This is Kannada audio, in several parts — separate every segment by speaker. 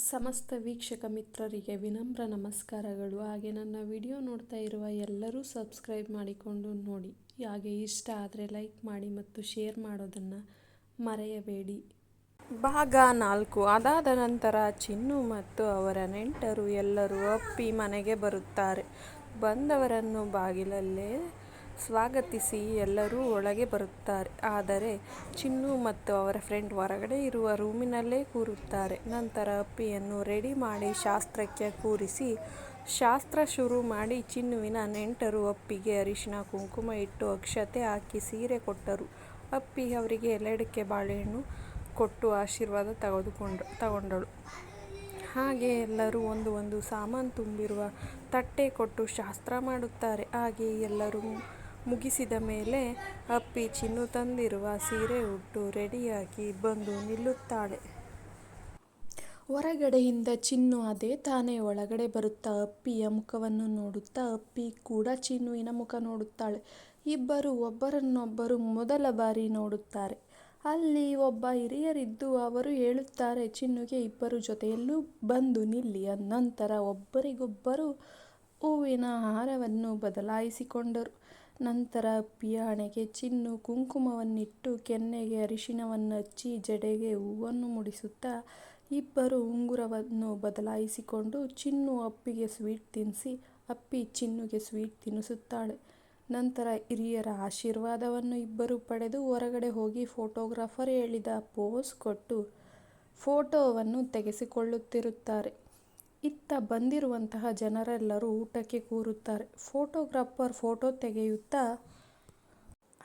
Speaker 1: ಸಮಸ್ತ ವೀಕ್ಷಕ ಮಿತ್ರರಿಗೆ ವಿನಮ್ರ ನಮಸ್ಕಾರಗಳು. ಹಾಗೆ ನನ್ನ ವಿಡಿಯೋ ನೋಡ್ತಾ ಇರುವ ಎಲ್ಲರೂ ಸಬ್ಸ್ಕ್ರೈಬ್ ಮಾಡಿಕೊಂಡು ನೋಡಿ. ಹಾಗೆ ಇಷ್ಟ ಆದರೆ ಲೈಕ್ ಮಾಡಿ ಮತ್ತು ಶೇರ್ ಮಾಡೋದನ್ನು ಮರೆಯಬೇಡಿ. ಭಾಗ 4. ಅದಾದ ನಂತರ ಚಿನ್ನು ಮತ್ತು ಅವರ ನೆಂಟರು ಎಲ್ಲರೂ ಅಪ್ಪಿ ಮನೆಗೆ ಬರುತ್ತಾರೆ. ಬಂದವರನ್ನು ಬಾಗಿಲಲ್ಲೇ ಸ್ವಾಗತಿಸಿ ಎಲ್ಲರೂ ಒಳಗೆ ಬರುತ್ತಾರೆ. ಆದರೆ ಚಿನ್ನು ಮತ್ತು ಅವರ ಫ್ರೆಂಡ್ ಹೊರಗಡೆ ಇರುವ ರೂಮಿನಲ್ಲೇ ಕೂರುತ್ತಾರೆ. ನಂತರ ಅಪ್ಪಿಯನ್ನು ರೆಡಿ ಮಾಡಿ ಶಾಸ್ತ್ರಕ್ಕೆ ಕೂರಿಸಿ ಶಾಸ್ತ್ರ ಶುರು ಮಾಡಿ ಚಿನ್ನುವಿನ ನೆಂಟರು ಅಪ್ಪಿಗೆ ಅರಿಶಿನ ಕುಂಕುಮ ಇಟ್ಟು ಅಕ್ಷತೆ ಹಾಕಿ ಸೀರೆ ಕೊಟ್ಟರು. ಅಪ್ಪಿ ಅವರಿಗೆ ಎಲೆಡಿಕೆ ಬಾಳೆಹಣ್ಣು ಕೊಟ್ಟು ಆಶೀರ್ವಾದ ತಗೊಂಡಳು. ಹಾಗೆ ಎಲ್ಲರೂ ಒಂದು ಸಾಮಾನು ತುಂಬಿರುವ ತಟ್ಟೆ ಕೊಟ್ಟು ಶಾಸ್ತ್ರ ಮಾಡುತ್ತಾರೆ. ಹಾಗೆ ಎಲ್ಲರೂ ಮುಗಿಸಿದ ಮೇಲೆ ಅಪ್ಪಿ ಚಿನ್ನು ತಂದಿರುವ ಸೀರೆ ಉಟ್ಟು ರೆಡಿಯಾಗಿ ಬಂದು ನಿಲ್ಲುತ್ತಾಳೆ. ಹೊರಗಡೆಯಿಂದ ಚಿನ್ನು ಅದೇ ತಾನೇ ಒಳಗಡೆ ಬರುತ್ತಾ ಅಪ್ಪಿಯ ಮುಖವನ್ನು ನೋಡುತ್ತಾ ಅಪ್ಪಿ ಕೂಡ ಚಿನ್ನುವಿನ ಮುಖ ನೋಡುತ್ತಾಳೆ. ಇಬ್ಬರು ಒಬ್ಬರನ್ನೊಬ್ಬರು ಮೊದಲ ಬಾರಿ ನೋಡುತ್ತಾರೆ. ಅಲ್ಲಿ ಒಬ್ಬ ಹಿರಿಯರಿದ್ದು ಅವರು ಹೇಳುತ್ತಾರೆ ಚಿನ್ನುಗೆ ಇಬ್ಬರು ಜೊತೆಯಲ್ಲೂ ಬಂದು ನಿಲ್ಲಿ. ನಂತರ ಒಬ್ಬರಿಗೊಬ್ಬರು ಹೂವಿನ ಹಾರವನ್ನು ಬದಲಾಯಿಸಿಕೊಂಡರು. ನಂತರ ಅಪ್ಪಿಯ ಹಣೆಗೆ ಚಿನ್ನು ಕುಂಕುಮವನ್ನಿಟ್ಟು ಕೆನ್ನೆಗೆ ಅರಿಶಿನವನ್ನು ಹಚ್ಚಿ ಜಡೆಗೆ ಹೂವನ್ನು ಮುಡಿಸುತ್ತಾ ಇಬ್ಬರು ಉಂಗುರವನ್ನು ಬದಲಾಯಿಸಿಕೊಂಡು ಚಿನ್ನು ಅಪ್ಪಿಗೆ ಸ್ವೀಟ್ ತಿನ್ನಿಸಿ ಅಪ್ಪಿ ಚಿನ್ನುಗೆ ಸ್ವೀಟ್ ತಿನ್ನಿಸುತ್ತಾಳೆ. ನಂತರ ಹಿರಿಯರ ಆಶೀರ್ವಾದವನ್ನು ಇಬ್ಬರು ಪಡೆದು ಹೊರಗಡೆ ಹೋಗಿ ಫೋಟೋಗ್ರಾಫರ್ ಹೇಳಿದ ಪೋಸ್ ಕೊಟ್ಟು ಫೋಟೋವನ್ನು ತೆಗೆಸಿಕೊಳ್ಳುತ್ತಿರುತ್ತಾರೆ. ಇತ್ತ ಬಂದಿರುವಂತಹ ಜನರೆಲ್ಲರೂ ಊಟಕ್ಕೆ ಕೂರುತ್ತಾರೆ. ಫೋಟೋಗ್ರಾಫರ್ ಫೋಟೋ ತೆಗೆಯುತ್ತಾ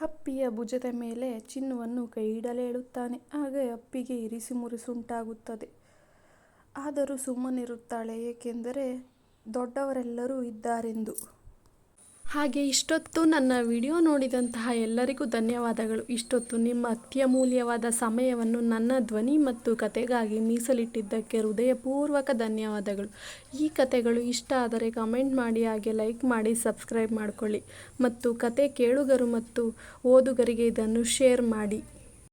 Speaker 1: ಅಪ್ಪಿಯ ಭುಜದ ಮೇಲೆ ಚಿನ್ನುವನ್ನು ಕೈ ಇಡಲು ಹೇಳುತ್ತಾನೆ. ಆಗ ಅಪ್ಪಿಗೆ ಇರಿಸು ಮುರಿಸುಂಟಾಗುತ್ತದೆ. ಆದರೂ ಸುಮ್ಮನಿರುತ್ತಾಳೆ, ಏಕೆಂದರೆ ದೊಡ್ಡವರೆಲ್ಲರೂ ಇದ್ದಾರೆಂದು. ಹಾಗೆ ಇಷ್ಟೊತ್ತು ನನ್ನ ವಿಡಿಯೋ ನೋಡಿದಂತಹ ಎಲ್ಲರಿಗೂ ಧನ್ಯವಾದಗಳು. ಇಷ್ಟೊತ್ತು ನಿಮ್ಮ ಅತ್ಯಮೂಲ್ಯವಾದ ಸಮಯವನ್ನು ನನ್ನ ಧ್ವನಿ ಮತ್ತು ಕತೆಗಾಗಿ ಮೀಸಲಿಟ್ಟಿದ್ದಕ್ಕೆ ಹೃದಯಪೂರ್ವಕ ಧನ್ಯವಾದಗಳು. ಈ ಕತೆಗಳು ಇಷ್ಟ ಆದರೆ ಕಮೆಂಟ್ ಮಾಡಿ, ಹಾಗೆ ಲೈಕ್ ಮಾಡಿ, ಸಬ್ಸ್ಕ್ರೈಬ್ ಮಾಡಿಕೊಳ್ಳಿ ಮತ್ತು ಕತೆ ಕೇಳುಗರು ಮತ್ತು ಓದುಗರಿಗೆ ಇದನ್ನು ಶೇರ್ ಮಾಡಿ.